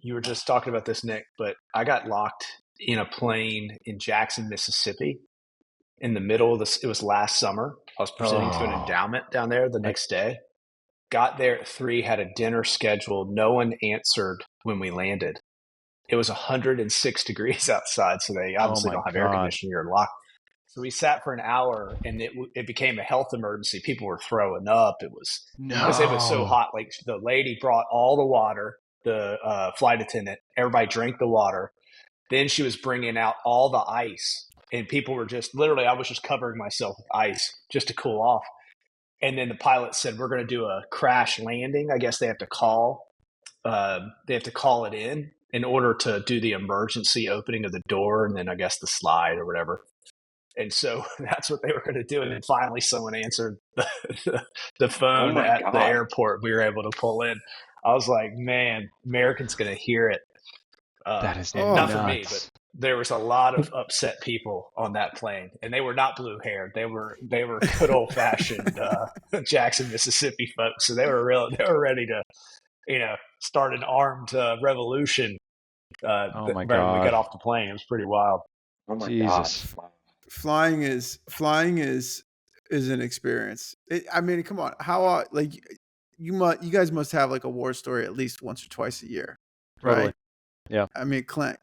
you were just talking about this, Nick, but I got locked in a plane in Jackson, Mississippi in the middle of this. It was last summer. I was presenting to an Oh, endowment down there the next day. Got there at 3, had a dinner scheduled. No one answered when we landed. It was 106 degrees outside, so they oh obviously my don't have air God. conditioning. You're locked. So we sat for an hour, and it became a health emergency. People were throwing up. It was because it was so No. hot. Like the lady brought all the water, the flight attendant. Everybody drank the water. Then she was bringing out all the ice, and people were just literally. I was just covering myself with ice just to cool off. And then the pilot said, "We're going to do a crash landing." I guess they have to call. They have to call it in order to do the emergency opening of the door, and then I guess the slide or whatever. And so that's what they were going to do. And then finally, someone answered the Oh phone my at the God. airport. We were able to pull in. I was like, man, Americans going to hear it. That is And not for me, but nuts. there was a lot of upset people on that plane, and they were not blue haired. They were good old fashioned Jackson, Mississippi folks. So they were ready to start an armed revolution. Oh my Right when we got God. off the plane, it was pretty wild. Oh my God. Jesus. Wow. Flying is an experience. I mean, come on. How like you guys must have like a war story at least once or twice a year, Totally. right? Yeah. I mean, Clint.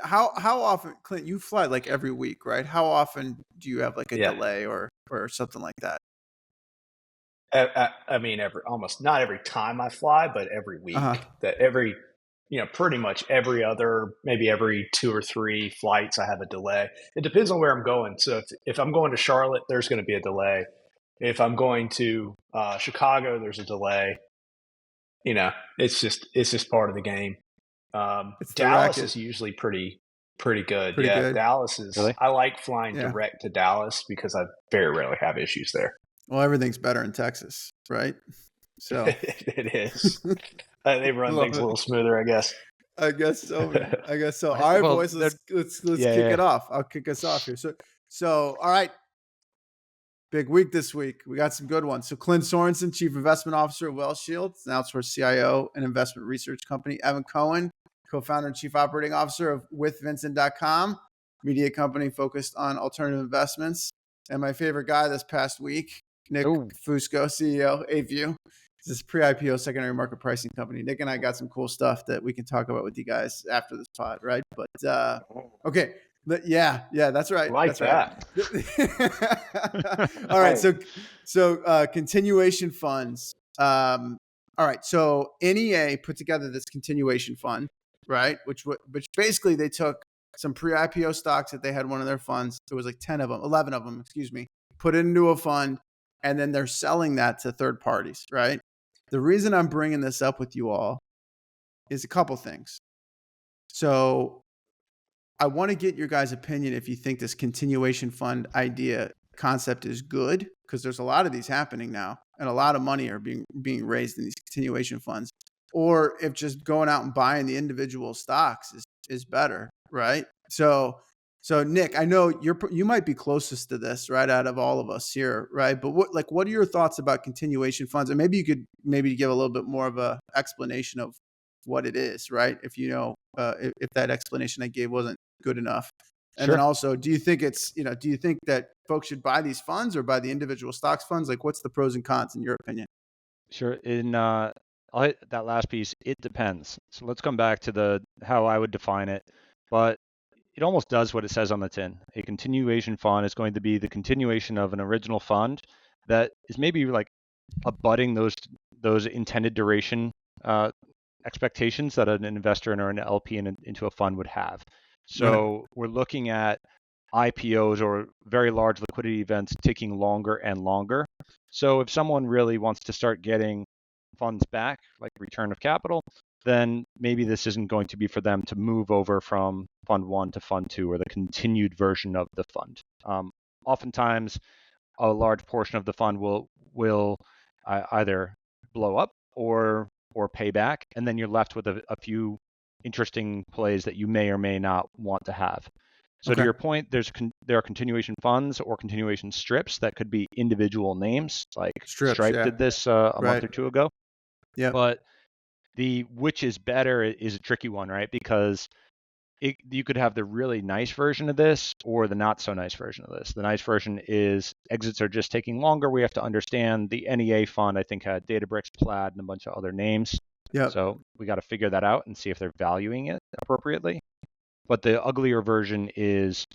How often, Clint? You fly like every week, right? How often do you have like a Yeah, delay or something like that? I mean, almost not every time I fly, but every Uh week. huh. That pretty much every other, maybe every 2 or 3 flights, I have a delay. It depends on where I'm going. So if I'm going to Charlotte, there's going to be a delay. If I'm going to Chicago, there's a delay. It's just part of the game. It's the Dallas racket. is usually pretty good. Pretty Yeah, good. Dallas is. Really? I like flying Yeah. direct to Dallas because I very rarely have issues there. Well, everything's better in Texas, right? So It is. They run love things a it. little smoother, I guess. I guess so, man. I guess so. I, All right, well, boys. they're- Let's yeah, kick yeah. it off. I'll kick us off here. So all right. Big week this week. We got some good ones. So Clint Sorensen, Chief Investment Officer of Wells Shield, now for CIO and investment research company. Evan Cohen, Co-founder and Chief Operating Officer of WithVincent.com, media company focused on alternative investments. And my favorite guy this past week, Nick Ooh. Fusco, CEO, AView. This is pre-IPO secondary market pricing company. Nick and I got some cool stuff that we can talk about with you guys after this pod, right? But okay. Yeah, that's right. Like that's right. All right. So continuation funds. All right. So NEA put together this continuation fund, right? Which basically they took some pre-IPO stocks that they had one of their funds. There was like 11 of them, excuse me, put it into a fund, and then they're selling that to third parties, right? The reason I'm bringing this up with you all is a couple things. So I want to get your guys' opinion if you think this continuation fund idea concept is good, because there's a lot of these happening now and a lot of money are being raised in these continuation funds, or if just going out and buying the individual stocks is better, right? So Nick, I know you might be closest to this, right, out of all of us here, right? But what are your thoughts about continuation funds? And maybe you could give a little bit more of a explanation of what it is, right? If if that explanation I gave wasn't good enough. And Sure. then also, do you think that folks should buy these funds or buy the individual stocks funds? Like, what's the pros and cons in your opinion? Sure. I'll hit that last piece. It depends. So let's come back to how I would define it. But it almost does what it says on the tin. A continuation fund is going to be the continuation of an original fund that is maybe like abutting those intended duration expectations that an investor or an LP into a fund would have. So we're looking at IPOs or very large liquidity events taking longer and longer. So if someone really wants to start getting funds back, like return of capital, then maybe this isn't going to be for them to move over from fund 1 to fund 2 or the continued version of the fund. Oftentimes, a large portion of the fund will either blow up or pay back, and then you're left with a few interesting plays that you may or may not want to have. So to your point, there are continuation funds or continuation strips that could be individual names, like Strips, Stripe yeah. did this a month or two ago. Yeah. But The which is better is a tricky one, right? Because you could have the really nice version of this or the not so nice version of this. The nice version is exits are just taking longer. We have to understand the NEA fund, I think, had Databricks, Plaid, and a bunch of other names. Yep. So we got to figure that out and see if they're valuing it appropriately. But the uglier version is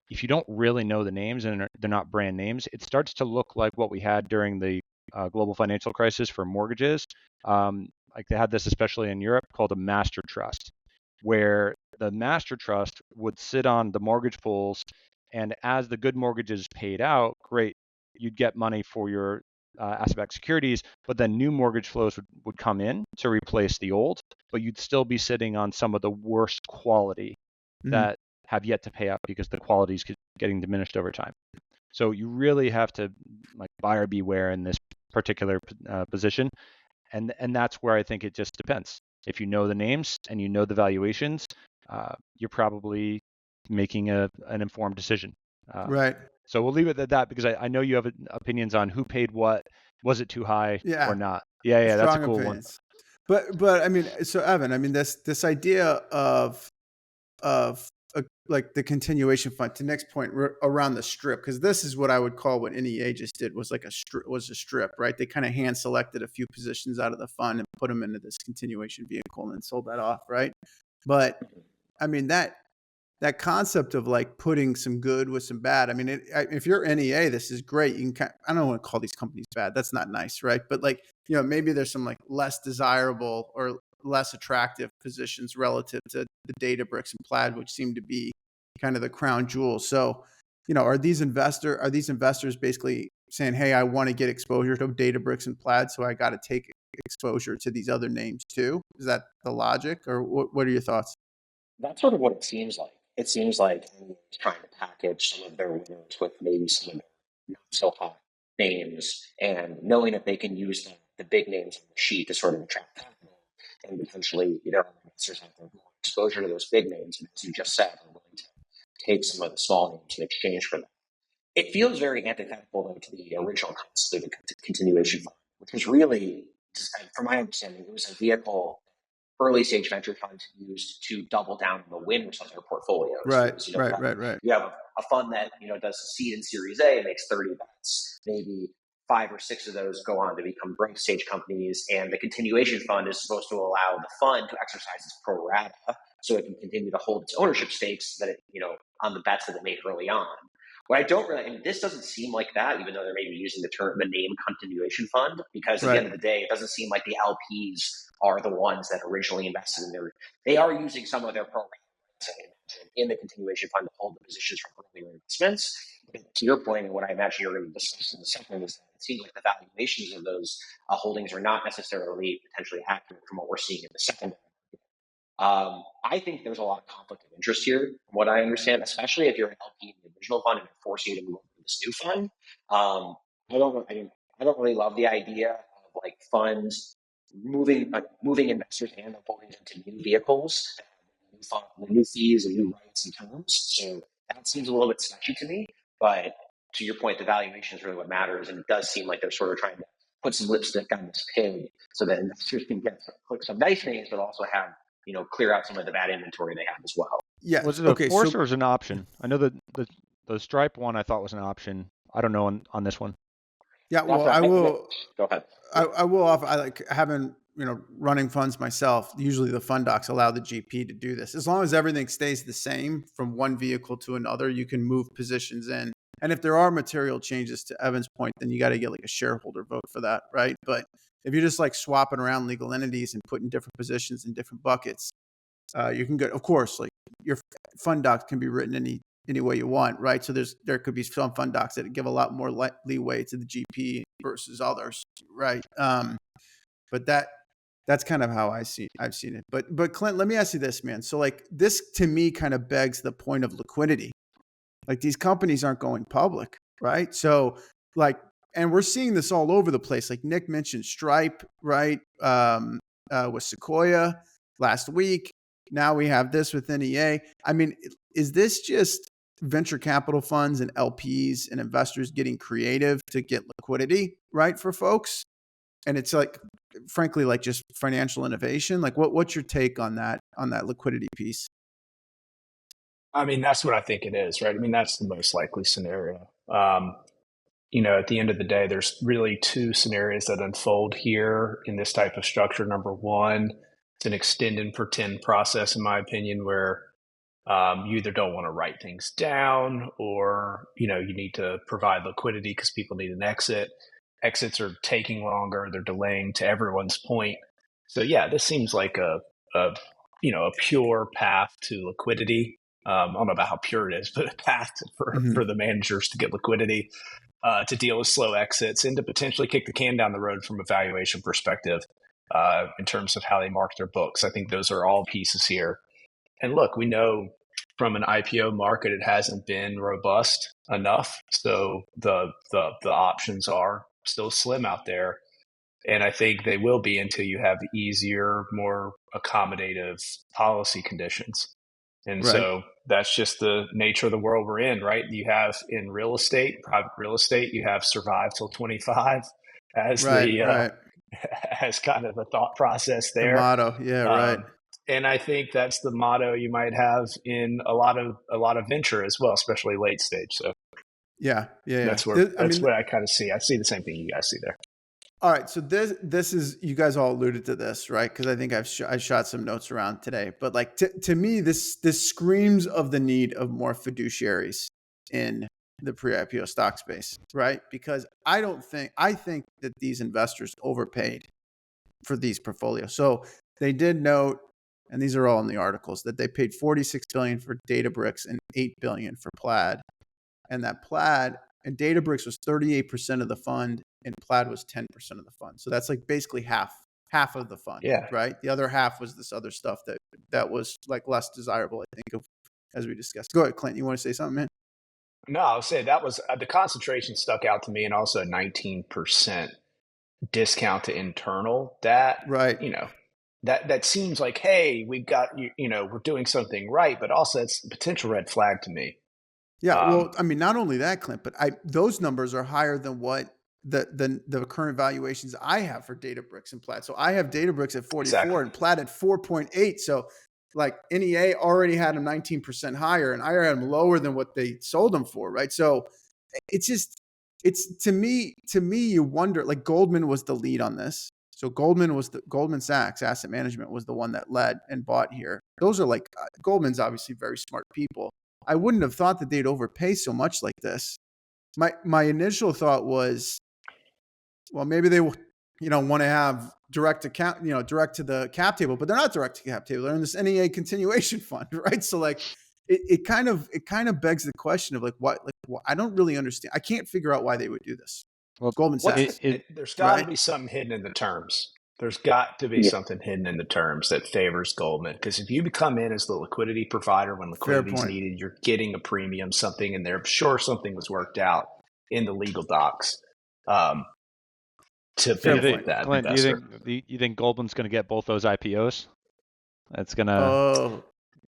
if you don't really know the names and they're not brand names, it starts to look like what we had during the global financial crisis for mortgages. Like they had this especially in Europe called a master trust, where the master trust would sit on the mortgage pools, and as the good mortgages paid out, great, you'd get money for your asset-backed securities, but then new mortgage flows would come in to replace the old, but you'd still be sitting on some of the worst quality that have yet to pay out because the quality is getting diminished over time. So you really have to like buyer beware in this particular position, and that's where I think it just depends. If you know the names and you know the valuations, you're probably making an informed decision. Right. So we'll leave it at that because I know you have opinions on who paid what. Was it too high or not? Yeah, that's a cool one. But I mean, so Evan, I mean, this idea of like the continuation fund to next point around the strip, because this is what I would call what NEA just did was like a strip, right? They kind of hand selected a few positions out of the fund and put them into this continuation vehicle and then sold that off, right? But I mean that concept of like putting some good with some bad. I mean, if you're NEA, this is great. You can I don't want to call these companies bad. That's not nice, right? But like, you know, maybe there's some like less desirable or less attractive positions relative to the Databricks and Plaid, which seem to be kind of the crown jewel. So, you know, are these investors basically saying, hey, I want to get exposure to Databricks and Plaid, so I got to take exposure to these other names too? Is that the logic, or what are your thoughts? That's sort of what it seems like. It seems like it's trying to package some of their winners with maybe some of their not so hot names, and knowing that they can use the big names on the sheet to sort of attract capital, and potentially, you know, investors have more exposure to those big names, and as you just said, are willing to take some of the small names in exchange for them. It feels very antithetical, though, to the original concept of the continuation fund, which was really, from my understanding, it was a vehicle early stage venture funds used to double down on the winners of their portfolios. Right, Because, you know, right. You have a fund that, you know, does seed and Series A and makes 30 bets. Maybe 5 or 6 of those go on to become growth stage companies, and the continuation fund is supposed to allow the fund to exercise its pro rata, so it can continue to hold its ownership stakes that it, you know, on the bets that it made early on. What I don't really, I mean, this doesn't seem like that, even though they're maybe using the name continuation fund, because at the end of the day, it doesn't seem like the LPs are the ones that originally invested in they are using some of their programs in the continuation fund to hold the positions from earlier investments. To your point, and what I imagine you're going to discuss in a second, is that it seems like the valuations of those holdings are not necessarily potentially accurate from what we're seeing in the secondary. I think there's a lot of conflict of interest here, from what I understand, especially if you're an LP in the original fund and they're forcing you to move over to this new fund. I don't really love the idea of like funds moving investors and their holdings into new vehicles, with new fees and new rights and terms. So that seems a little bit sketchy to me. But to your point, the valuation is really what matters, and it does seem like they're sort of trying to put some lipstick on this pig so that investors can click some nice names, but also have, you know, clear out some of the bad inventory they have as well. Yeah. Was it a force or was it an option? I know that the Stripe one I thought was an option. I don't know on this one. Yeah, well, I will. Go ahead. I will offer. I like having, you know, running funds myself. Usually, the fund docs allow the GP to do this. As long as everything stays the same from one vehicle to another, you can move positions in. And if there are material changes, to Evan's point, then you got to get like a shareholder vote for that, right? But if you're just like swapping around legal entities and putting different positions in different buckets, you can get. Of course, like your fund docs can be written any way you want, right? So there could be some fund docs that give a lot more leeway to the GP versus others, right? But that's kind of how I've seen it. But Clint, let me ask you this, man. So like this to me kind of begs the point of liquidity. Like these companies aren't going public, right? So like, and we're seeing this all over the place. Like Nick mentioned Stripe, right? With Sequoia last week. Now we have this with NEA. I mean, is this just venture capital funds and LPs and investors getting creative to get liquidity, right, for folks? And it's like, frankly, like just financial innovation? Like what's your take on that liquidity piece? I mean, that's what I think it is, right? I mean, that's the most likely scenario. At the end of the day, there's really two scenarios that unfold here in this type of structure. Number one, it's an extend and pretend process, in my opinion, where you either don't want to write things down or, you need to provide liquidity because people need an exit. Exits are taking longer. They're delaying, to everyone's point. So yeah, this seems like a pure path to liquidity. I don't know about how pure it is, but a path for the managers to get liquidity, to deal with slow exits, and to potentially kick the can down the road from a valuation perspective, in terms of how they mark their books. I think those are all pieces here. And look, we know from an IPO market, it hasn't been robust enough. So the options are still slim out there. And I think they will be until you have easier, more accommodative policy conditions. And Right. so that's just the nature of the world we're in, right? You have in real estate, private real estate, you have survive till 25 as Right. as kind of the thought process The there. motto. Yeah. Right. And I think that's the motto you might have in a lot of venture as well, especially late stage. So Yeah. that's what I kind of see. I see the same thing you guys see there. All right, so this is, you guys all alluded to this, right? Because I think I shot some notes around today, but like to me, this screams of the need of more fiduciaries in the pre-IPO stock space, right? Because I think that these investors overpaid for these portfolios. So they did note, and these are all in the articles, that they paid $46 billion for Databricks and $8 billion for Plaid, and that Plaid and Databricks was 38% of the fund, and Plaid was 10% of the fund. So that's like basically half of the fund, Yeah. right? The other half was this other stuff that was like less desirable, I think, as we discussed. Go ahead, Clint. You want to say something, man? No, I'll say that was the concentration stuck out to me, and also 19% discount to internal. That Right. That seems like, hey, we've got we're doing something right, but also it's a potential red flag to me. Yeah, well, I mean, not only that, Clint, but those numbers are higher than what the current valuations I have for Databricks and Plaid. So I have Databricks at 44 Exactly. and Plaid at 4.8. So like NEA already had them 19% higher, and I had them lower than what they sold them for, right? So to me, you wonder, like Goldman was the lead on this. So Goldman Sachs Asset Management was the one that led and bought here. Those are like, Goldman's obviously very smart people. I wouldn't have thought that they'd overpay so much like this. My initial thought was, well, maybe they want to have direct to the cap table, but they're not direct to cap table. They're in this NEA continuation fund, right? So like it kind of begs the question of like what I don't really understand. I can't figure out why they would do this. Well, Goldman Sachs. There's got to be something hidden in the terms. There's got to be something hidden in the terms that favors Goldman. Because if you come in as the liquidity provider when liquidity is needed, you're getting a premium, something in there. I'm sure something was worked out in the legal docs to benefit that Clint, investor. do you think Goldman's going to get both those IPOs? That's going to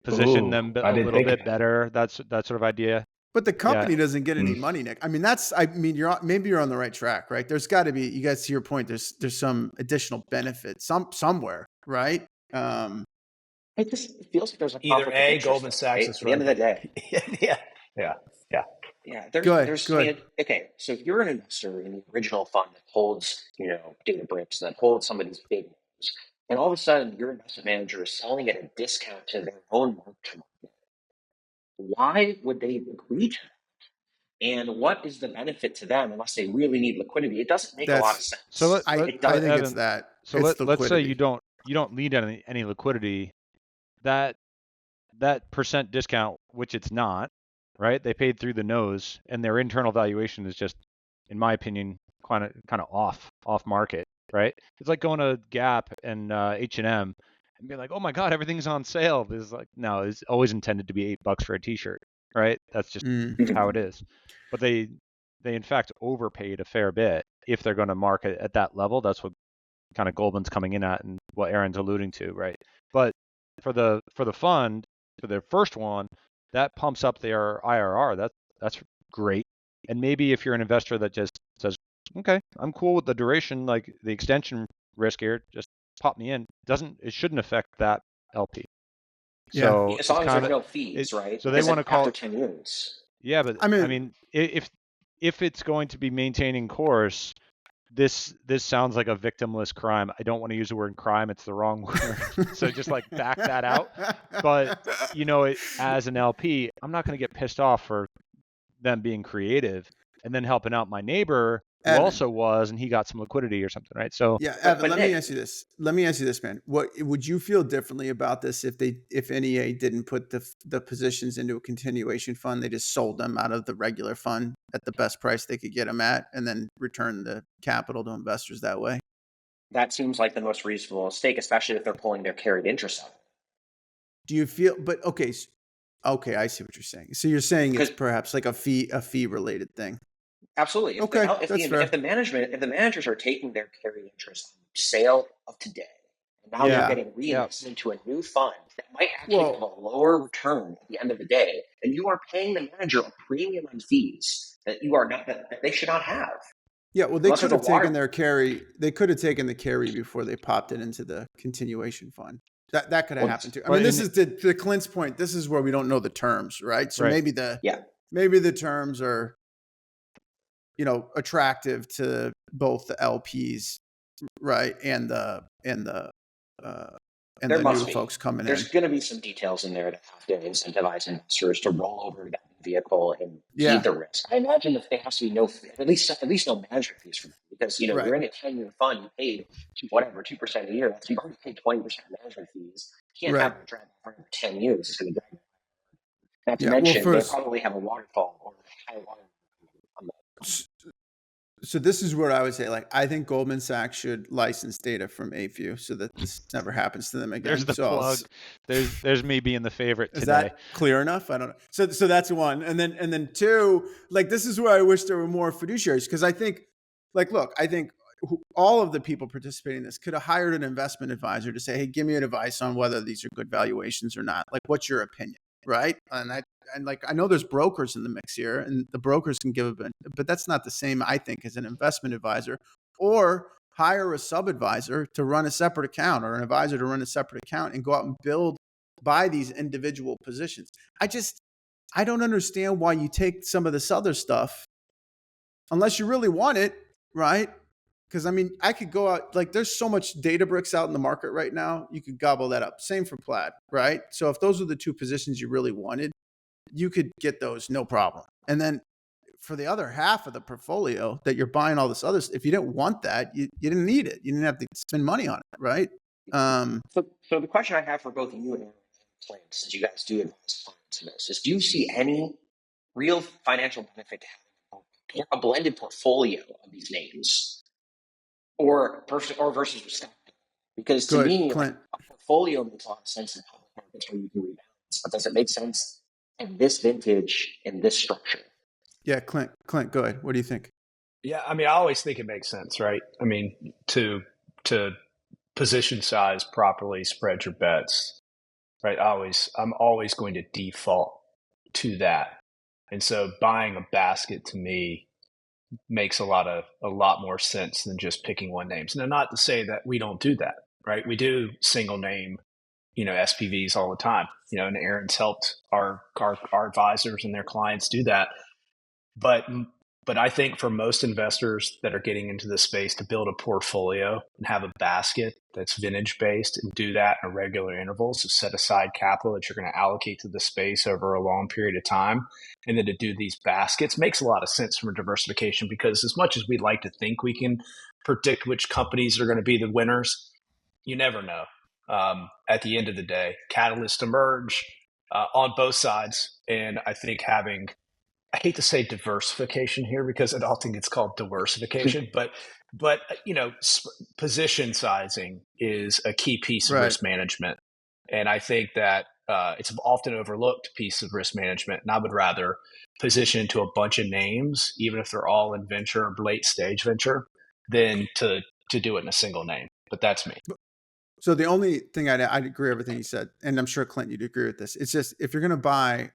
position them a little bit better. That sort of idea. But the company doesn't get any money, Nick. I mean, maybe you're on the right track, right? There's got to be, you guys, to your point, there's some additional benefit somewhere, right? It just feels like there's a either A, Goldman Sachs is at the end of the day. Yeah. There's okay. So if you're an investor in the original fund that holds, Databricks, that holds some of these big names, and all of a sudden your investment manager is selling at a discount to their own mark-to-market, why would they agree to that? And what is the benefit to them unless they really need liquidity? It doesn't make a lot of sense. So I think it's that. So let's say you don't need any liquidity. That percent discount, which it's not, right? They paid through the nose, and their internal valuation is just, in my opinion, kind of off market, right? It's like going to Gap and H&M and be like, oh my God, everything's on sale. It's like, no, it's always intended to be $8 for a t-shirt, right? That's just how it is. But they in fact overpaid a fair bit if they're going to market at that level. That's what kind of Goldman's coming in at and what Aaron's alluding to, right? But for the fund, for their first one, that pumps up their IRR. That's great. And maybe if you're an investor that just says, okay, I'm cool with the duration, like the extension riskier, just pop me in. It shouldn't affect that LP. Yeah. So As it's long as kind there's of no fees, right? so they Because want to call after it. 10 years. Yeah, but I I mean, mean, if it's going to be maintaining course, this sounds like a victimless crime. I don't want to use the word crime; it's the wrong word. So just like back that out. But as an LP, I'm not going to get pissed off for them being creative and then helping out my neighbor who Evan. also was, and he got some liquidity or something, right? So Yeah, Evan, let me Nick, ask you this. Let me ask you this, man. What would you feel differently about this if NEA didn't put the positions into a continuation fund? They just sold them out of the regular fund at the best price they could get them at, and then return the capital to investors that way. that seems like the most reasonable stake, especially if they're pulling their carried interest out. Do you feel? But okay, I see what you're saying. So you're saying it's Because perhaps like a fee related thing. absolutely, Okay, if that's fair. if the managers are taking their carried interest on sale of today, and now they're Yeah. getting reinvested into a new fund that might actually have Well, a lower return at the end of the day, and you are paying the manager a premium on fees that you are not that they should not have. yeah, well, they Unless could there's a have taken water. their carry. They could have taken the carry before they popped it into the continuation fund. That could have Well, happened too. I but mean, this is to Clint's point. This is where we don't know the terms, right? So right. maybe yeah, the terms are, attractive to both the LPs, right, and the there new must be. folks coming in. There's going to be some details in there that have to incentivize investors to roll over that vehicle and Yeah. heed the risk. I imagine that there has to be at least no management fees for them because Right. you're in a 10-year fund, you paid 2% a year. So you've already paid 20% management fees. You can't have Right. a drag for 10 years. It's going to drag. Not to Yeah. Well, mention, they first, probably have a waterfall or high water on the. so this is where I would say, like, I think Goldman Sachs should license data from AFU so that this never happens to them again. There's the plug. There's me being the favorite Is today. that clear enough? I don't know. So that's one, and then two, like, this is where I wish there were more fiduciaries, because I think, like, look, I think all of the people participating in this could have hired an investment advisor to say, hey, give me an advice on whether these are good valuations or not. Like, what's your opinion, right? I know there's brokers in the mix here, and the brokers can give but that's not the same, I think, as an investment advisor, or hire a sub advisor to run a separate account, or an advisor to run a separate account, and go out and buy these individual positions. I don't understand why you take some of this other stuff unless you really want it, right? Because I mean, I could go out, like, there's so much data bricks out in the market right now. You could gobble that up. Same for Plaid, right? So if those are the two positions you really wanted, you could get those, no problem. And then for the other half of the portfolio that you're buying all this other, if you didn't want that, you didn't need it. You didn't have to spend money on it, right? So the question I have for both you and Clint, since you guys do advise clients in this, is do you see any real financial benefit to having a blended portfolio of these names, or versus stock? Because to Good, me, Clint. a portfolio makes a lot of sense in public markets where you can rebalance, but does it make sense in this vintage, in this structure? Yeah, Clint, go ahead. What do you think? Yeah, I mean, I always think it makes sense, right? I mean, to position size properly, spread your bets, right? I'm always going to default to that. And so buying a basket to me makes a lot more sense than just picking one name. Now, not to say that we don't do that, right? We do single name, SPVs all the time, and Aaron's helped our advisors and their clients do that. But I think for most investors that are getting into this space, to build a portfolio and have a basket that's vintage based and do that in a regular interval, so set aside capital that you're going to allocate to the space over a long period of time, and then to do these baskets makes a lot of sense from a diversification, because as much as we'd like to think we can predict which companies are going to be the winners, you never know. At the end of the day, catalysts emerge on both sides, and I think I hate to say diversification here because I don't think it's called diversification, but position sizing is a key piece of Right. risk management, and I think that it's an often overlooked piece of risk management. And I would rather position into a bunch of names, even if they're all in venture or late stage venture, than to do it in a single name. But that's me. So the only thing I'd agree with everything you said, and I'm sure Clint, you'd agree with this. It's just, if you're going to buy,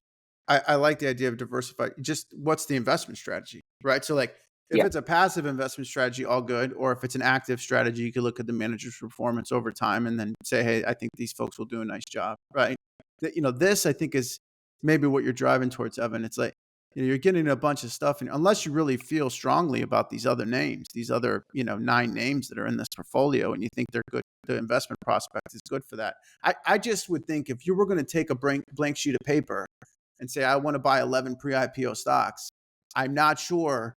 I like the idea of diversify. Just what's the investment strategy, right? So, like, If it's a passive investment strategy, all good. Or if it's an active strategy, you could look at the manager's performance over time and then say, hey, I think these folks will do a nice job, right? This I think is maybe what you're driving towards, Evan. It's like, you're getting a bunch of stuff, and unless you really feel strongly about these other names, these other 9 names that are in this portfolio, and you think they're good, the investment prospect is good for that. I just would think if you were going to take a blank sheet of paper and say, I want to buy 11 pre-IPO stocks, I'm not sure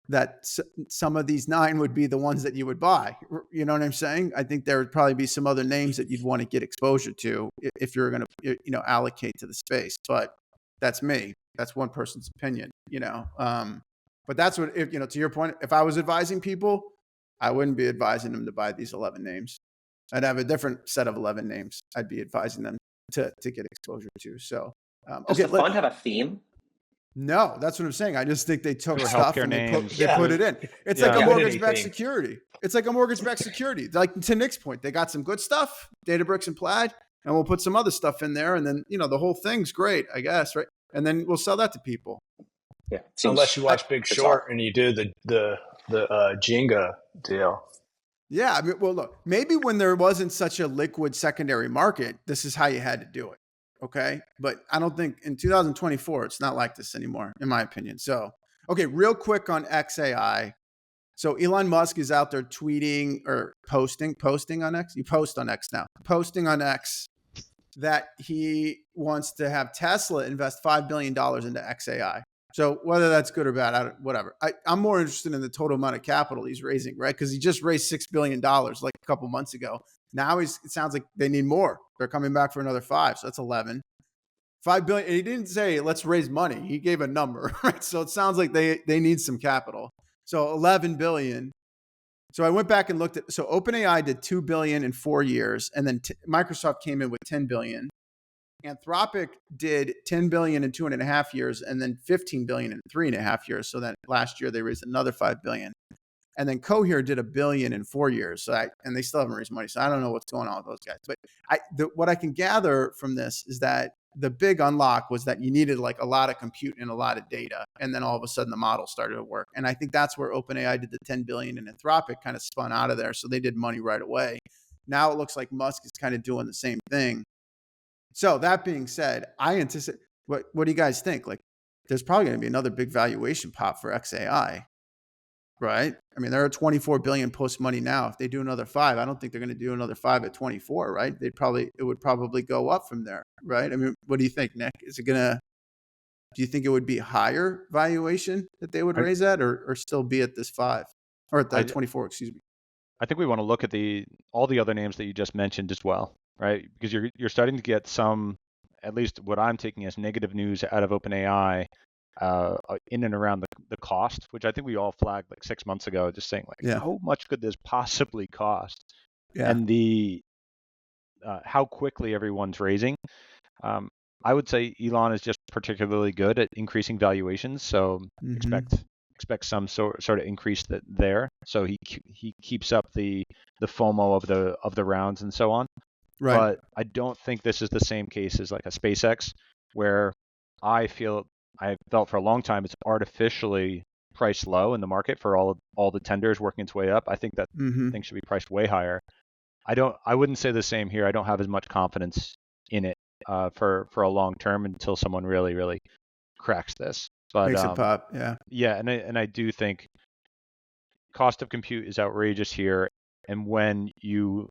that some of these 9 would be the ones that you would buy. You know what I'm saying? I think there would probably be some other names that you'd want to get exposure to if you're going to, allocate to the space. But that's me. That's one person's opinion, but that's what, to your point, if I was advising people, I wouldn't be advising them to buy these 11 names. I'd have a different set of 11 names I'd be advising them to get exposure to. So, does the fund have a theme? No, that's what I'm saying. I just think they took stuff and they names. put it in. It's like a mortgage-backed security. It's like a mortgage-backed security. Like to Nick's point, they got some good stuff, Databricks and Plaid, and we'll put some other stuff in there. And then, the whole thing's great, I guess, right? And then we'll sell that to people. Yeah. Unless you watch Big Short and you do the Jenga deal. Yeah. I mean, well, look, maybe when there wasn't such a liquid secondary market, this is how you had to do it. Okay. But I don't think in 2024, it's not like this anymore, in my opinion. So, okay, real quick on xAI. So Elon Musk is out there tweeting or posting on X. You post on X now. Posting on X that he wants to have Tesla invest $5 billion into xAI. So whether that's good or bad, whatever. I'm more interested in the total amount of capital he's raising, right? Because he just raised $6 billion like a couple months ago. Now it sounds like they need more. They're coming back for another 5. So that's 11. 5 billion. And he didn't say, let's raise money. He gave a number, right? So it sounds like they need some capital. So 11 billion. So I went back and looked at, so OpenAI did 2 billion in 4 years. And then Microsoft came in with 10 billion. Anthropic did 10 billion in 2.5 years, and then 15 billion in 3.5 years. So that last year they raised another 5 billion. And then Cohere did $1 billion in 4 years. So and they still haven't raised money. So I don't know what's going on with those guys. But what I can gather from this is that the big unlock was that you needed like a lot of compute and a lot of data. And then all of a sudden the model started to work. And I think that's where OpenAI did the 10 billion, and Anthropic kind of spun out of there. So they did money right away. Now it looks like Musk is kind of doing the same thing. So that being said, I anticipate, what do you guys think? Like, there's probably going to be another big valuation pop for xAI, right? I mean, they're at 24 billion post money now. If they do another 5, I don't think they're going to do another 5 at 24, right? It would probably go up from there, right? I mean, what do you think, Nick? Do you think it would be higher valuation that they would raise at, or still be at this 5 or at the 24, excuse me? I think we want to look at all the other names that you just mentioned as well, right? Because you're starting to get some, at least what I'm taking as negative news out of OpenAI, in and around the cost, which I think we all flagged like 6 months ago, just saying like, how much could this possibly cost? Yeah. And how quickly everyone's raising. I would say Elon is just particularly good at increasing valuations, so expect some sort of increase there. So he keeps up the FOMO of the rounds and so on. Right. But I don't think this is the same case as like a SpaceX, where I felt for a long time it's artificially priced low in the market for all the tenders working its way up. I think that thing should be priced way higher. I wouldn't say the same here. I don't have as much confidence in it for a long term until someone really, really cracks this. But makes it pop, yeah. Yeah, and I do think cost of compute is outrageous here, and when you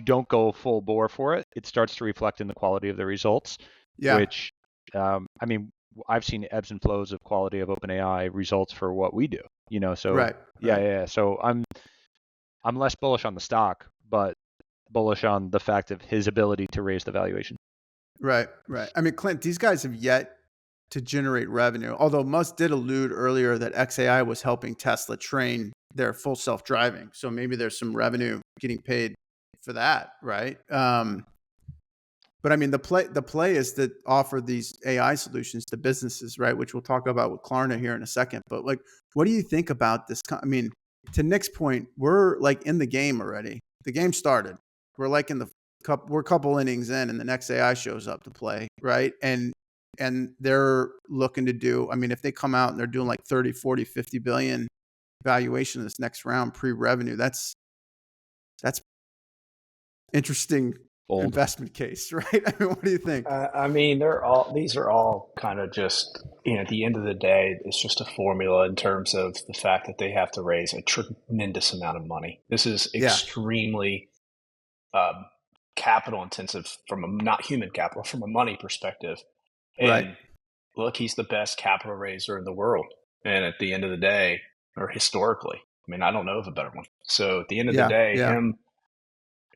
don't go full bore for it, it starts to reflect in the quality of the results. Yeah. Which, I mean, I've seen ebbs and flows of quality of OpenAI results for what we do. So right. Yeah. So I'm less bullish on the stock, but bullish on the fact of his ability to raise the valuation. Right. I mean, Clint, these guys have yet to generate revenue, although Musk did allude earlier that xAI was helping Tesla train their full self-driving. So maybe there's some revenue getting paid for that, right? But I mean, the play is to offer these AI solutions to businesses, right? Which we'll talk about with Klarna here in a second. But like, what do you think about this? I mean, to Nick's point, we're like in the game already. The game started. We're like we're a couple innings in, and the next AI shows up to play, right? And and they're looking to do, I mean, if they come out and they're doing like 30, 40, 50 billion valuation in this next round pre-revenue, that's interesting Bold. investment case, right? I mean, what do you think? I mean, these are all kind of just, at the end of the day, it's just a formula in terms of the fact that they have to raise a tremendous amount of money. This is extremely capital intensive from a, not human capital, from a money perspective. And Right. look, he's the best capital raiser in the world. And at the end of the day, or historically, I mean, I don't know of a better one. So at the end of the day,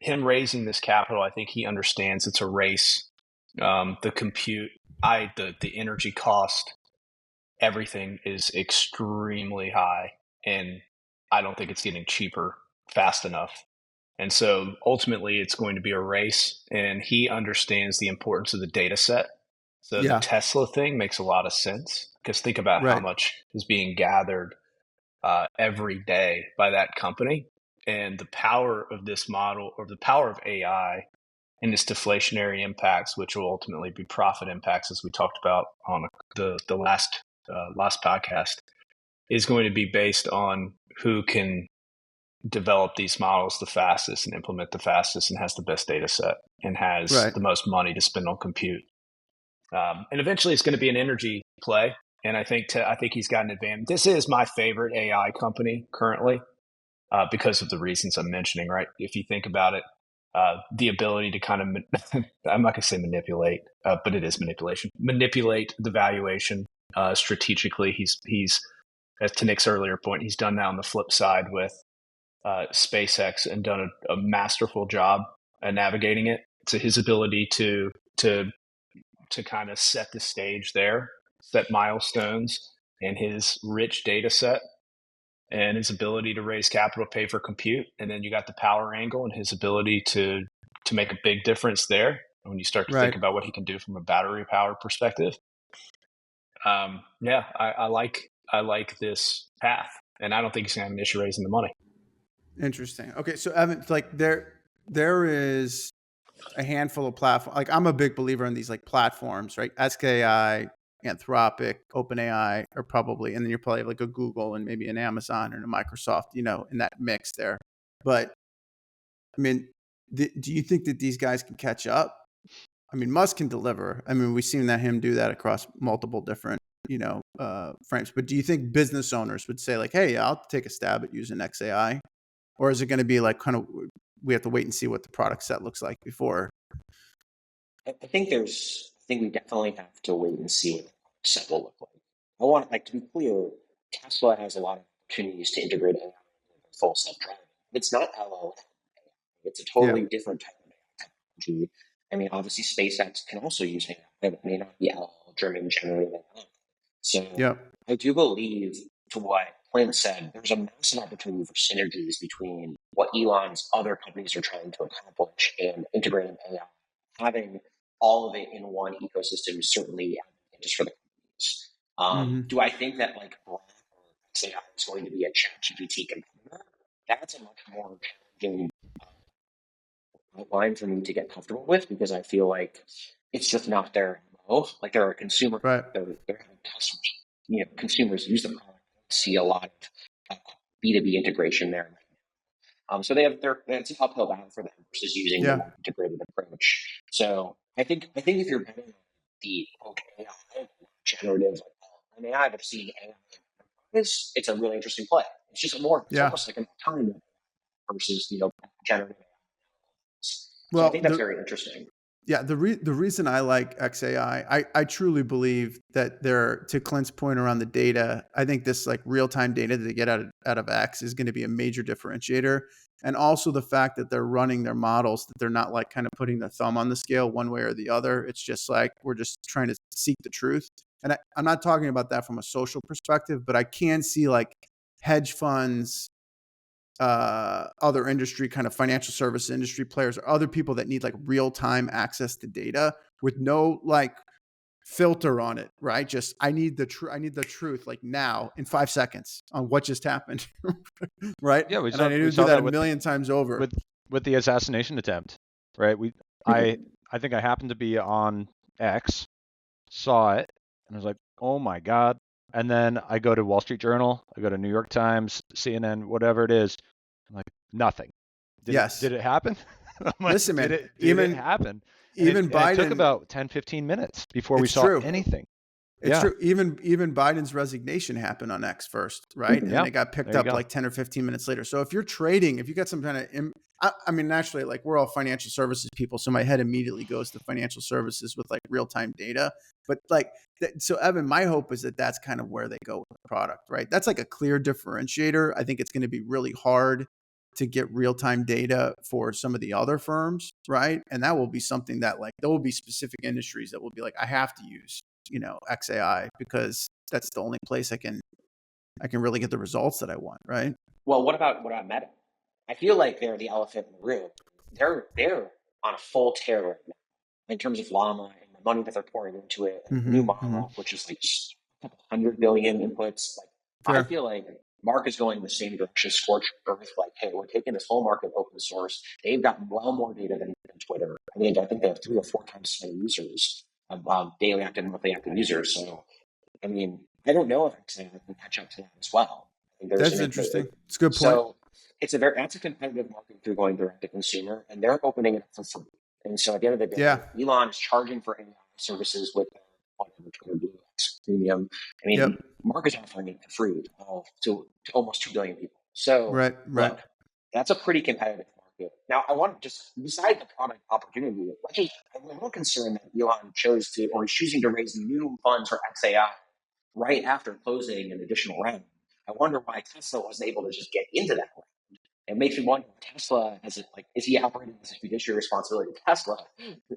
him raising this capital, I think he understands it's a race. The compute, the energy cost, everything is extremely high, and I don't think it's getting cheaper fast enough. And so ultimately, it's going to be a race, and he understands the importance of the data set. So the Tesla thing makes a lot of sense, because think about how much is being gathered every day by that company. And the power of this model, or the power of AI and its deflationary impacts, which will ultimately be profit impacts, as we talked about on the last podcast, is going to be based on who can develop these models the fastest and implement the fastest and has the best data set and has the most money to spend on compute. And eventually it's going to be an energy play. And I think he's got an advantage. This is my favorite AI company currently because of the reasons I'm mentioning, right? If you think about it, the ability to kind of, I'm not going to say manipulate, but it is manipulation. Manipulate the valuation strategically. He's, as to Nick's earlier point, he's done that on the flip side with SpaceX and done a masterful job at navigating it. So his ability to kind of set the stage there, set milestones, and his rich data set and his ability to raise capital, pay for compute. And then you got the power angle and his ability to make a big difference there when you start to think about what he can do from a battery power perspective. I like this path, and I don't think he's going to have an issue raising the money. Interesting. Okay, so Evan, like there is a handful of platforms. Like I'm a big believer in these like platforms, right? xAI, Anthropic, OpenAI are probably, and then you're probably like a Google and maybe an Amazon and a Microsoft, in that mix there. But I mean, do you think that these guys can catch up? I mean, Musk can deliver. I mean, we've seen him do that across multiple different, frames. But do you think business owners would say like, hey, I'll take a stab at using xAI? Or is it going to be like kind of, we have to wait and see what the product set looks like before? I think we definitely have to wait and see what the set will look like. I want to be clear, Tesla has a lot of opportunities to integrate AI with full self-driving. It's not LLM. It's a totally different type of technology. I mean, obviously SpaceX can also use AI, but it may not be LLM-driven generative AI. So I do believe, to what Clint said, there's a massive opportunity for synergies between what Elon's other companies are trying to accomplish and integrating AI. Having all of it in one ecosystem is certainly advantageous for the companies. Do I think that Grok or xAI is going to be a ChatGPT competitor? That's a much more challenging outline for me to get comfortable with, because I feel like it's just not their MO. Like they're a consumer, they're having customers, consumers use the product. See a lot of B2B integration there. So it's an uphill battle for them versus using the integrated approach. So I think if you're betting on the AI, generative AI, but seeing AI, it's a really interesting play. It's just it's almost like a time versus generative AI. So I think that's very interesting. Yeah, the reason I like xAI, I truly believe that to Clint's point around the data, I think this like real time data that they get out of X is going to be a major differentiator, and also the fact that they're running their models, that they're not like kind of putting the thumb on the scale one way or the other. It's just like we're just trying to seek the truth, and I'm not talking about that from a social perspective, but I can see like hedge funds, other industry, kind of financial service industry players, or other people that need like real-time access to data with no like filter on it, right? Just I need the truth like now in 5 seconds on what just happened. Right? Yeah, I need to do that a million times over. With the assassination attempt, right? I think I happened to be on X saw it, and I was like, oh my God. And then I go to Wall Street Journal, I go to New York Times, CNN, whatever it is. I'm like, nothing. Yes. Did it happen? I'm like, Listen, man, did it happen? And even it took Biden, about 10, 15 minutes before we it's saw true. anything. It's Yeah. true. Even Biden's resignation happened on X first, right? And Yeah. then it got picked up like 10 or 15 minutes later. So if you're trading, if you got some kind of, I mean, naturally, like we're all financial services people, so my head immediately goes to financial services with like real time data. But like, so Evan, my hope is that that's kind of where they go with the product, right? That's like a clear differentiator. I think it's going to be really hard to get real time data for some of the other firms, right? And that will be something that like there will be specific industries that will be like, I have to use xAI because that's the only place I can really get the results that I want, right? Well, what about Meta? I feel like they're the elephant in the room. They're on a full tear right now in terms of Llama and the money that they're pouring into it, and the new model, which is like just a couple 100 billion inputs. Like Fair. I feel like Mark is going in the same direction, scorched earth. Like, hey, we're taking this whole market open source. They've got well more data than Twitter. I mean, I think they have 3 or 4 times as many users, daily active and monthly active users. So, I mean, I don't know if xAI can catch up to that as well. I think That's interesting. It's a good point. So that's a competitive market if you're going direct to consumer, and they're opening it up for free. And so at the end of the day, Elon is charging for AI services with whatever Twitter Blue X Premium. I mean, Mark is offering it for free to almost 2 billion people. So look, that's a pretty competitive market. Now, I want to just, beside the product opportunity, I'm a little concerned that Elon chose to, or is choosing to raise new funds for xAI right after closing an additional round. I wonder why Tesla wasn't able to just get into that round. It makes me wonder, Tesla, is he operating as a fiduciary responsibility to Tesla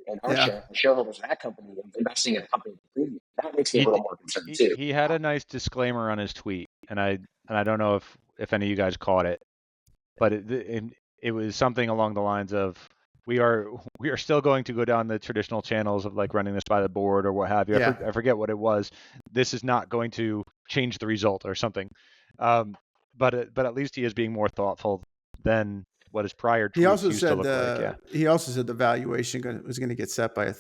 and our shareholders of that company and investing in a company with premium? That makes me a little more concerned too. He had a nice disclaimer on his tweet, and I don't know if any of you guys caught it, but it was something along the lines of, we are still going to go down the traditional channels of like running this by the board or what have you. I forget what it was. This is not going to change the result or something. But at least he is being more thoughtful than what his prior tweets used to look like. He also said the valuation was going to get set by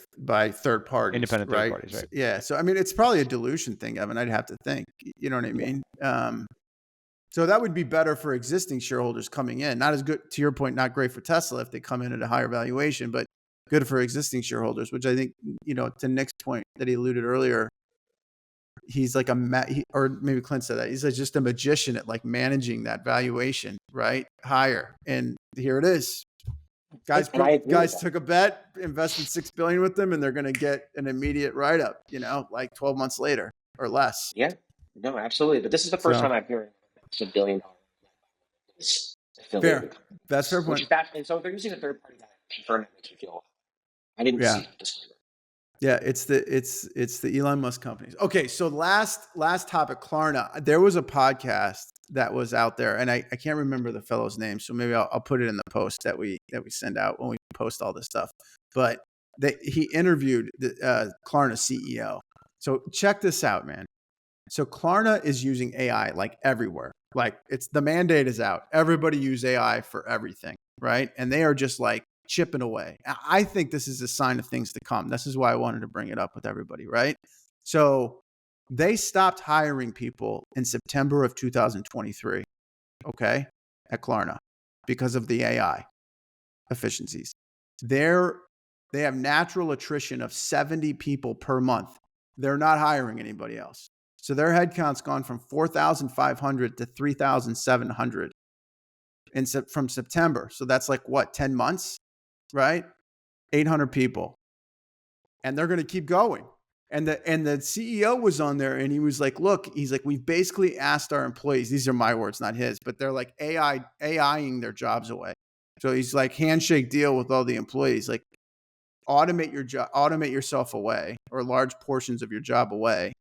third parties, independent third parties, right? Yeah. So I mean, it's probably a dilution thing, Evan. I'd have to think. You know what I mean? So that would be better for existing shareholders coming in. Not as good, to your point, not great for Tesla if they come in at a higher valuation, but good for existing shareholders, which I think, to Nick's point that he alluded earlier, he's like or maybe Clint said that, he's just a magician at like managing that valuation, right? Higher. And here it is. Guys took a bet, invested $6 billion with them, and they're going to get an immediate write-up, like 12 months later or less. Yeah, no, absolutely. But this is the first time I'm hearing it's $1 billion. Fair. That's fair point. And so if they're using a third party that confirm it makes you feel, I didn't see that disclaimer. Yeah, it's the Elon Musk companies. Okay, so last topic, Klarna. There was a podcast that was out there, and I can't remember the fellow's name, so maybe I'll put it in the post that we send out when we post all this stuff. But he interviewed the Klarna CEO. So check this out, man. So Klarna is using AI like everywhere. Like the mandate is out. Everybody use AI for everything, right? And they are just like chipping away. I think this is a sign of things to come. This is why I wanted to bring it up with everybody, right? So they stopped hiring people in September of 2023, okay, at Klarna because of the AI efficiencies. They have natural attrition of 70 people per month. They're not hiring anybody else. So their headcount's gone from 4,500 to 3,700 from September. So that's like what, 10 months, right? 800 people. And they're going to keep going. And the CEO was on there and he was like, look, he's like, we've basically asked our employees, these are my words, not his, but they're like AIing their jobs away. So he's like, handshake deal with all the employees, like automate your job, automate yourself away, or large portions of your job away.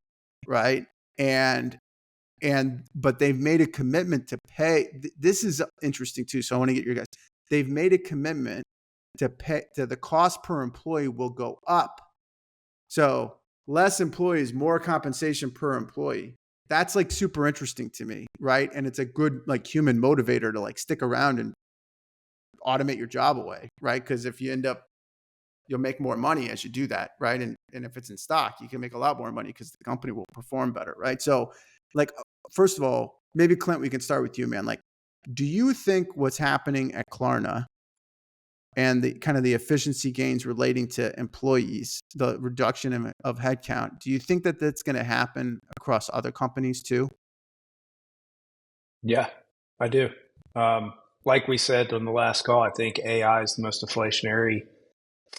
Right. But they've made a commitment to pay. This is interesting too. So I want to get your guys. They've made a commitment to pay, to the cost per employee will go up. So less employees, more compensation per employee. That's like super interesting to me. Right. And it's a good like human motivator to like stick around and automate your job away. Right. Because if you end up you'll make more money as you do that, right? And if it's in stock, you can make a lot more money because the company will perform better, right? So, like, first of all, maybe Clint, we can start with you, man. Like, do you think what's happening at Klarna and the kind of the efficiency gains relating to employees, the reduction of headcount, do you think that that's going to happen across other companies too? Yeah, I do. Like we said on the last call, I think AI is the most inflationary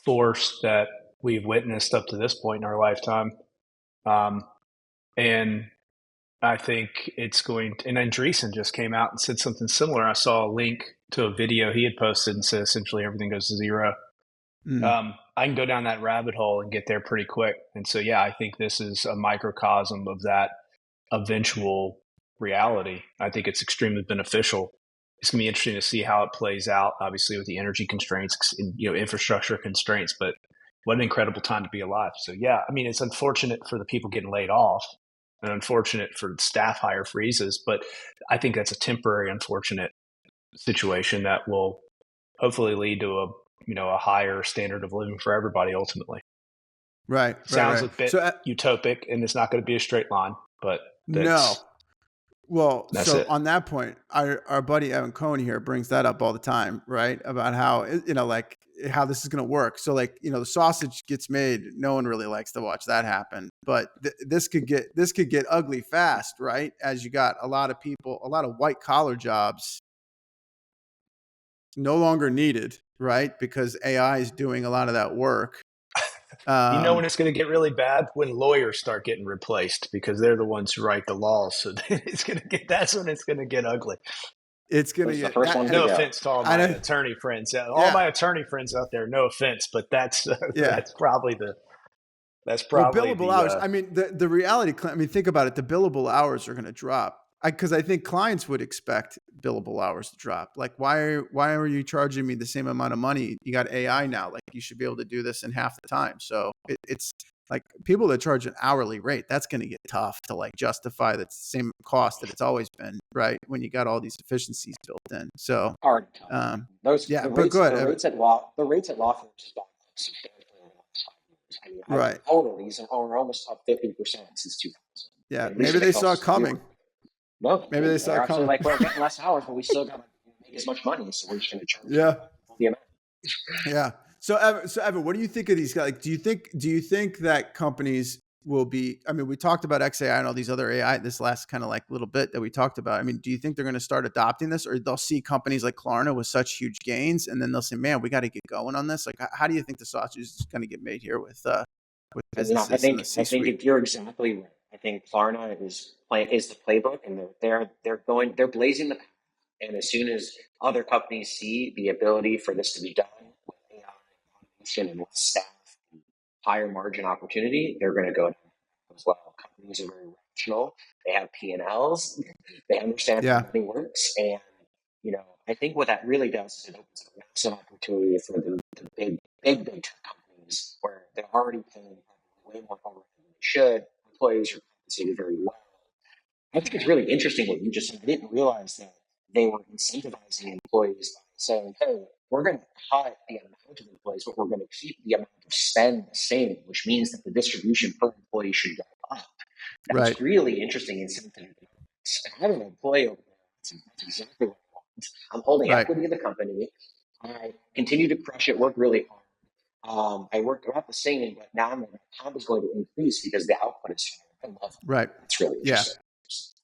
force that we've witnessed up to this point in our lifetime. And I think it's going to, and Andreessen just came out and said something similar. I saw a link to a video he had posted and said essentially everything goes to zero. I can go down that rabbit hole and get there pretty quick. And so, yeah, I think this is a microcosm of that eventual reality. I think it's extremely beneficial. It's going to be interesting to see how it plays out, obviously, with the energy constraints, infrastructure constraints, but what an incredible time to be alive. So, yeah, I mean, it's unfortunate for the people getting laid off and unfortunate for staff hire freezes, but I think that's a temporary, unfortunate situation that will hopefully lead to a higher standard of living for everybody ultimately. Right. Sounds a bit utopic, and it's not going to be a straight line, but no. Well, so it. On that point, our buddy Evan Cohen here brings that up all the time, right? About how, like how this is going to work. So the sausage gets made. No one really likes to watch that happen, but this could get ugly fast, right? As you got a lot of people, a lot of white collar jobs no longer needed, right? Because AI is doing a lot of that work. You know when it's going to get really bad? When lawyers start getting replaced because they're the ones who write the laws. So that's when it's going to get ugly. It's going to get no offense to all my attorney friends. All my attorney friends out there, no offense, but that's probably billable hours. I mean, the reality, I mean, think about it. The billable hours are going to drop because I think clients would expect billable hours to drop. Like, why are you charging me the same amount of money? You got AI now. Like, you should be able to do this in half the time. So it's like people that charge an hourly rate, that's going to get tough to like justify that same cost that it's always been, right? When you got all these efficiencies built in. So, but the rates at law firms have gone up substantially in the last 5 years. I mean, right. Total, these are almost up 50% since 2000. Yeah, maybe they saw it coming. No, maybe they saw it coming. Like, we're getting less hours, but we still got to make as much money, so we're just going to charge the amount. Yeah. So Evan, what do you think of these guys? Like, do you think that companies will be? I mean, we talked about xAI and all these other AI this last kind of like little bit that we talked about. I mean, do you think they're going to start adopting this, or they'll see companies like Klarna with such huge gains, and then they'll say, "Man, we got to get going on this"? Like, how do you think the sausage is going to get made here with businesses? I think you're exactly right. I think Klarna is the playbook, and they're blazing the path. And as soon as other companies see the ability for this to be done with AI, automation, and less staff, and higher margin opportunity, they're going to go down as well. Companies are very rational. They have P&Ls. They understand how money works. And, I think what that really does is it opens up a massive opportunity for the big tech companies where they're already paying way more overhead than they should. Employees are compensated very well. I think it's really interesting what you just said. I didn't realize that they were incentivizing employees by saying, hey, we're going to cut the amount of employees, but we're going to keep the amount of spend the same, which means that the distribution per employee should go up. That's really interesting incentive. I have an employee over there. That's exactly what I want. I'm holding equity in the company. I continue to crush it, work really hard. I work about the same, but now my comp is going to increase because the output is higher. I love it. Right. It's really interesting.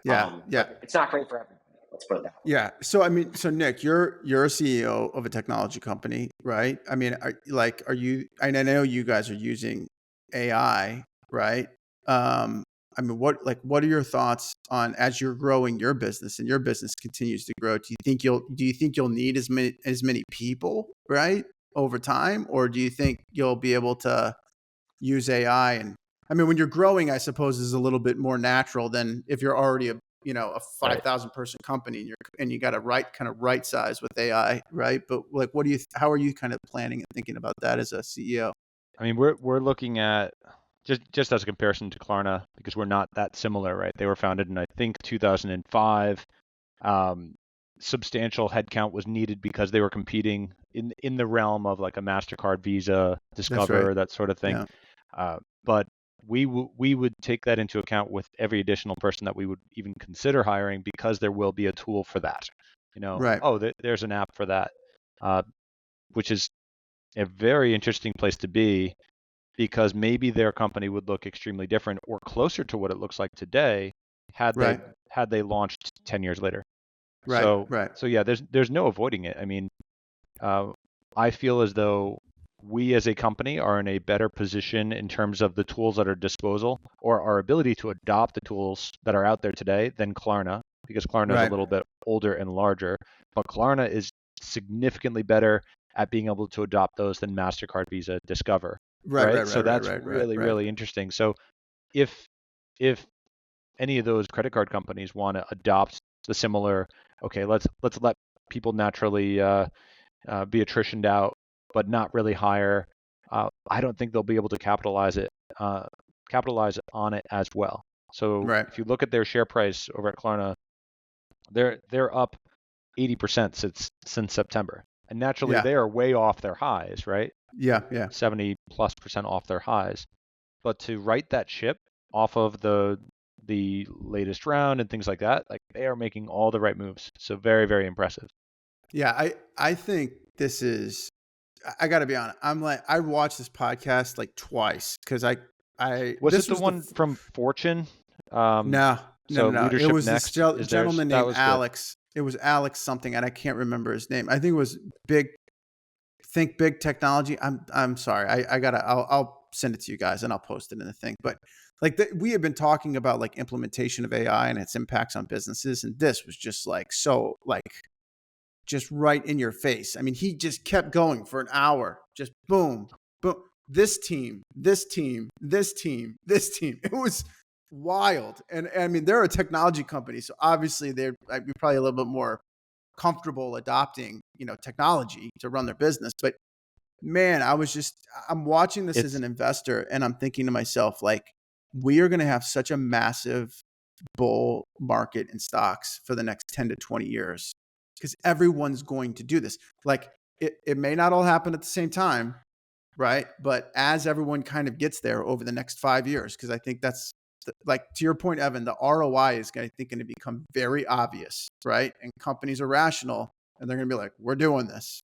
Yeah. It's not great for everybody. Let's put it that way. Yeah. So, I mean, Nick, you're a CEO of a technology company, right? I mean, are you, and I know you guys are using AI, right? I mean, what are your thoughts on as you're growing your business and your business continues to grow? Do you think you'll need as many people, right, over time, or do you think you'll be able to use AI? And I mean, when you're growing, I suppose is a little bit more natural than if you're already a 5,000 person company and you got to right size with AI, right? But like, how are you kind of planning and thinking about that as a CEO? I mean, we're looking at just as a comparison to Klarna, because we're not that similar, right? They were founded in, I think, 2005. substantial headcount was needed because they were competing in the realm of like a MasterCard, Visa, Discover, that sort of thing. Yeah. But we would take that into account with every additional person that we would even consider hiring, because there will be a tool for that. Right. There's an app for that, which is a very interesting place to be, because maybe their company would look extremely different or closer to what it looks like today had they launched 10 years later. Right. So yeah, there's no avoiding it. I mean, I feel as though we as a company are in a better position in terms of the tools at our disposal, or our ability to adopt the tools that are out there today, than Klarna, because Klarna is a little bit older and larger. But Klarna is significantly better at being able to adopt those than MasterCard, Visa, Discover. Right. So that's really interesting. So if any of those credit card companies want to adopt the similar, okay, let's let people naturally be attritioned out, but not really hire. I don't think they'll be able to capitalize on it as well. So if you look at their share price over at Klarna, they're up 80% since September, and naturally they are way off their highs, right? Yeah. 70+% off their highs. But to right that ship off of the latest round and things like that, like, they are making all the right moves. So very, very impressive. Yeah, I think this is, I got to be honest. I watched this podcast like twice because was it the one from Fortune? No. Leadership It was Next. This gentleman named Alex. Good. It was Alex something, and I can't remember his name. I think it was Think Big Technology. I'm sorry. I'll send it to you guys and I'll post it in the thing. But like we have been talking about like implementation of AI and its impacts on businesses, and this was just like so like just right in your face. I mean, he just kept going for an hour, just boom, boom. This team. It was wild. And I mean, they're a technology company, so obviously they're probably a little bit more comfortable adopting, technology to run their business. But man, I'm watching this as an investor, and I'm thinking to myself, like, we are going to have such a massive bull market in stocks for the next 10 to 20 years because everyone's going to do this. Like, it may not all happen at the same time, right? But as everyone kind of gets there over the next 5 years, because I think that's like, to your point, Evan, the ROI is going to become very obvious, right? And companies are rational, and they're going to be like, we're doing this,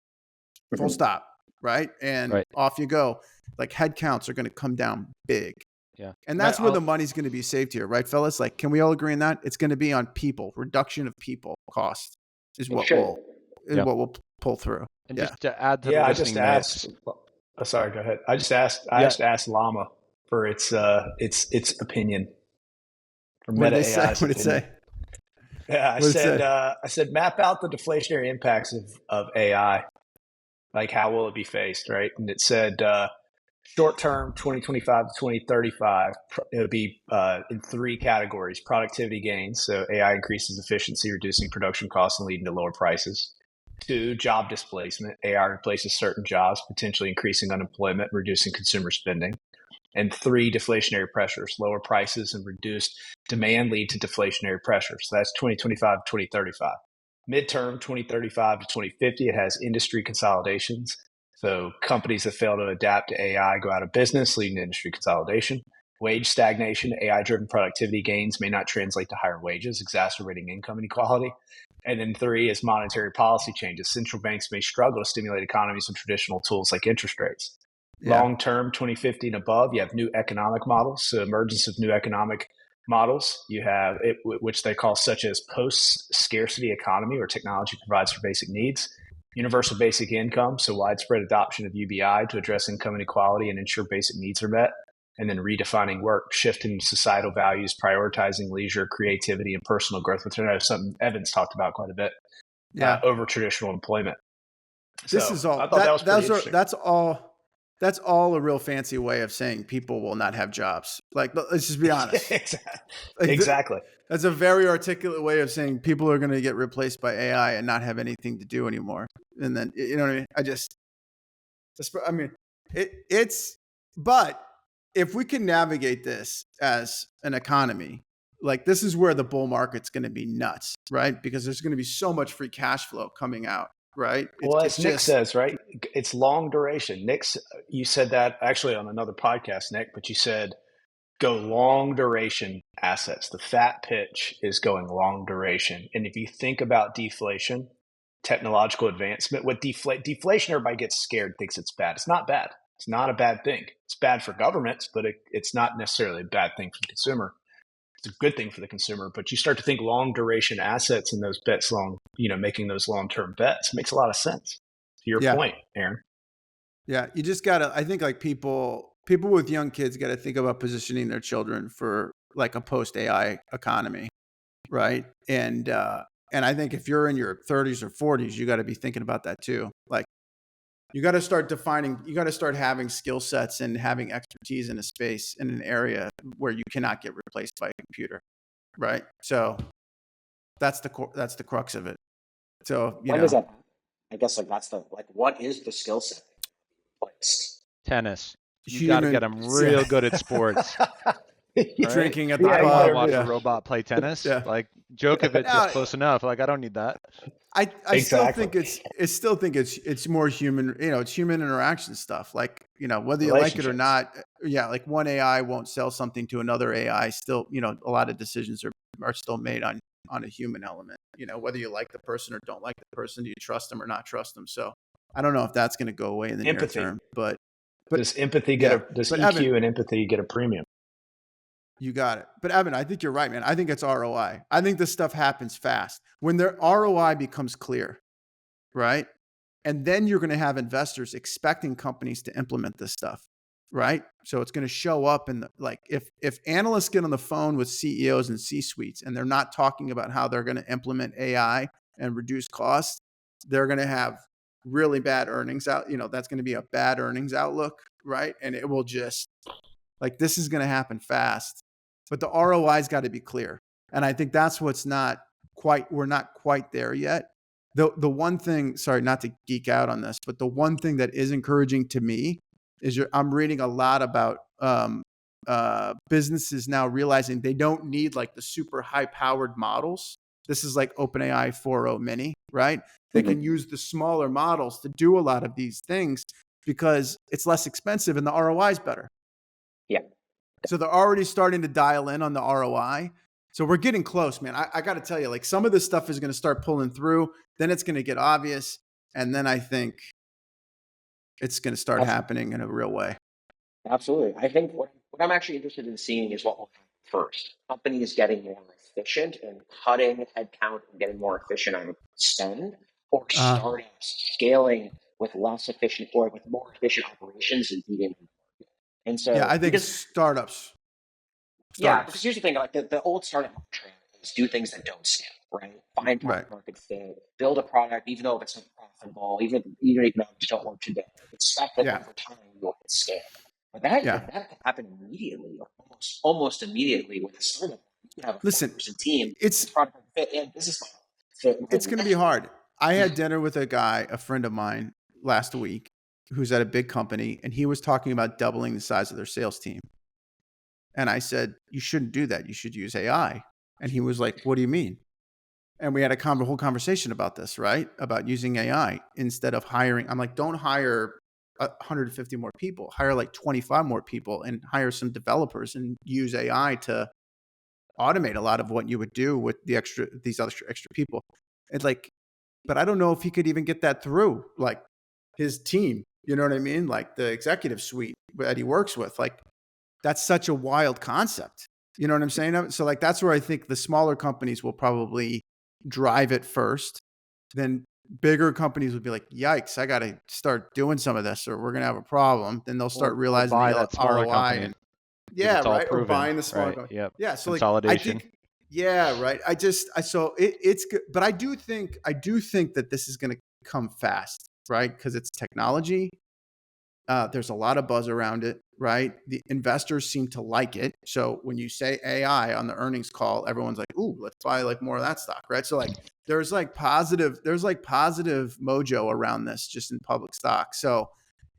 full stop, right? And off you go. Like, headcounts are going to come down big. Yeah. And that's where the money's going to be saved here, right, fellas? Like, can we all agree on that? It's going to be on people. Reduction of people cost is what we'll pull through. And just to add to the listening mix. Sorry, go ahead. I just asked Llama for its opinion. For Meta AI's what did it say? Yeah, I said map out the deflationary impacts of AI. Like, how will it be faced, right? And it said short term, 2025 to 2035, it would be in 3 categories: productivity gains, so AI increases efficiency, reducing production costs and leading to lower prices. 2, job displacement, AI replaces certain jobs, potentially increasing unemployment, reducing consumer spending. And 3, deflationary pressures, lower prices and reduced demand lead to deflationary pressures. So that's 2025 to 2035. Midterm, 2035 to 2050, it has industry consolidations. So companies that fail to adapt to AI go out of business, leading to industry consolidation. Wage stagnation, AI-driven productivity gains may not translate to higher wages, exacerbating income inequality. And then 3 is monetary policy changes. Central banks may struggle to stimulate economies with traditional tools like interest rates. Yeah. Long-term, 2050 and above, you have new economic models. So emergence of new economic models, you have it, which they call such as post-scarcity economy, where technology provides for basic needs. Universal basic income, so widespread adoption of UBI to address income inequality and ensure basic needs are met. And then redefining work, shifting societal values, prioritizing leisure, creativity, and personal growth, which I know is something Evan's talked about quite a bit, over traditional employment. This is all. That's all a real fancy way of saying people will not have jobs. Like, let's just be honest. Exactly. That's a very articulate way of saying people are going to get replaced by AI and not have anything to do anymore. And then, you know what I mean? But if we can navigate this as an economy, like this is where the bull market's going to be nuts, right? Because there's going to be so much free cash flow coming out, right? Well, as Nick says, right, it's long duration. You said that actually on another podcast, Nick, but you said go long duration assets. The fat pitch is going long duration. And if you think about deflation, technological advancement, with deflation, everybody gets scared, thinks it's bad. It's not bad. It's not a bad thing. It's bad for governments, but it's not necessarily a bad thing for the consumer. It's a good thing for the consumer. But you start to think long duration assets and those bets making those long-term bets makes a lot of sense. To your point, Aaron. Yeah. You just gotta, I think like people with young kids got to think about positioning their children for like a post AI economy. Right. And I think if you're in your 30s or 40s, you got to be thinking about that too. Like you got to start having skill sets and having expertise in a space, in an area where you cannot get replaced by a computer. Right. So that's the crux of it. So, when does that, I guess like that's what is the skill set? Tennis. You got to get them real good at sports. Right? Drinking at the pub. I watch a robot play tennis. Like Djokovic is close enough. Like I don't need that. I exactly. still think it's more human. It's human interaction stuff. Like whether you like it or not. Yeah, like one AI won't sell something to another AI. Still, a lot of decisions are still made on a human element. Whether you like the person or don't like the person, do you trust them or not trust them? So I don't know if that's going to go away in the near term. But does empathy does EQ Evan, and empathy get a premium? You got it. But Evan, I think you're right, man. I think it's ROI. I think this stuff happens fast. When their ROI becomes clear, right? And then you're going to have investors expecting companies to implement this stuff, right? So it's going to show up in if analysts get on the phone with CEOs and C-suites and they're not talking about how they're going to implement AI and reduce costs, they're going to have really bad earnings out. That's going to be a bad earnings outlook, right? And it will just this is going to happen fast. But the ROI's got to be clear. And I think that's we're not quite there yet. The one thing, sorry, not to geek out on this, but the one thing that is encouraging to me is I'm reading a lot about businesses now realizing they don't need like the super high powered models. This is like OpenAI 4.0 mini, right? They can use the smaller models to do a lot of these things because it's less expensive and the ROI is better. Yeah. So they're already starting to dial in on the ROI. So we're getting close, man. I got to tell you, some of this stuff is going to start pulling through. Then it's going to get obvious. And then I think it's going to start happening in a real way. Absolutely. I think what I'm actually interested in seeing is what will happen first. Companies getting more efficient and cutting headcount and getting more efficient on spend, or startups scaling with less efficient or with more efficient operations and beating them. And so, I think startups. Yeah, because here's the thing: the old startup trend is do things that don't scale, right? Find product market fit, build a product, even though if it's not profitable, even if economics don't work today, expect that over time you'll hit scale. But that can happen immediately, or almost immediately with a startup. You have a person team, it's product market fit and business model fit. It's going to be hard. I had dinner with a friend of mine last week, who's at a big company, and he was talking about doubling the size of their sales team. And I said, you shouldn't do that. You should use AI. And he was like, what do you mean? And we had a whole conversation about this, right? About using AI instead of hiring. I'm like, don't hire 150 more people, hire like 25 more people and hire some developers and use AI to automate a lot of what you would do with these extra people. It's but I don't know if he could even get that through his team. You know what I mean? Like the executive suite that he works with, that's such a wild concept. You know what I'm saying? So that's where I think the smaller companies will probably drive it first. Then bigger companies would be like, yikes, I got to start doing some of this or we're going to have a problem. Then they'll start realizing the ROI. Or buying the smaller company. Yep. Yeah. So consolidation. I think, right. So it's good. But I do think that this is going to come fast, right? Because it's technology. There's a lot of buzz around it, right? The investors seem to like it. So when you say AI on the earnings call, everyone's like, ooh, let's buy more of that stock, right? So there's positive mojo around this just in public stock. So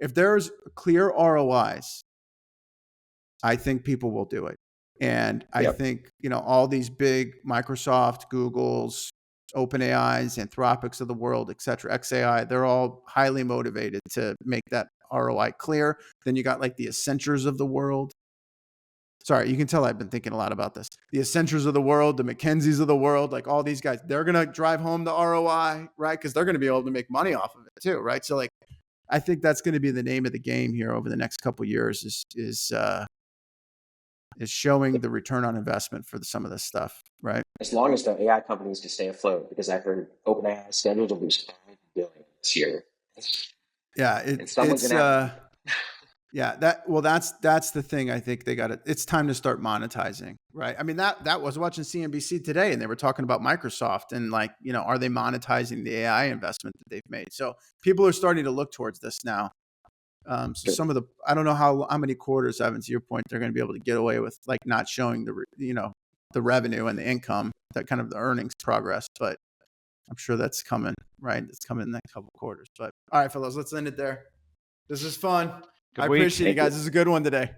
if there's clear ROIs, I think people will do it. And I Yep. think, all these big Microsoft, Google's, OpenAI's, Anthropics of the world, et cetera, xAI, they're all highly motivated to make that ROI clear. Then you got like the Accentures of the world. Sorry, you can tell I've been thinking a lot about this. The Accentures of the world, the McKinseys of the world, like all these guys, they're going to drive home the ROI, right? Because they're going to be able to make money off of it too, right? So like, I think that's going to be the name of the game here over the next couple of years is showing the return on investment for some of this stuff, right? As long as the AI companies can stay afloat, because I heard OpenAI is scheduled to lose $5 billion this year. Yeah, And someone's gonna that's the thing. I think it's time to start monetizing, right? I mean, that was watching CNBC today and they were talking about Microsoft and like, are they monetizing the AI investment that they've made? So people are starting to look towards this now. So some of I don't know how many quarters, Evan, to your point, they're going to be able to get away with like not showing the revenue and the income, that kind of the earnings progress, but I'm sure that's coming, right? It's coming in the next couple of quarters. But all right, fellas, let's end it there. This is fun. Good I week. appreciate you guys. This is a good one today.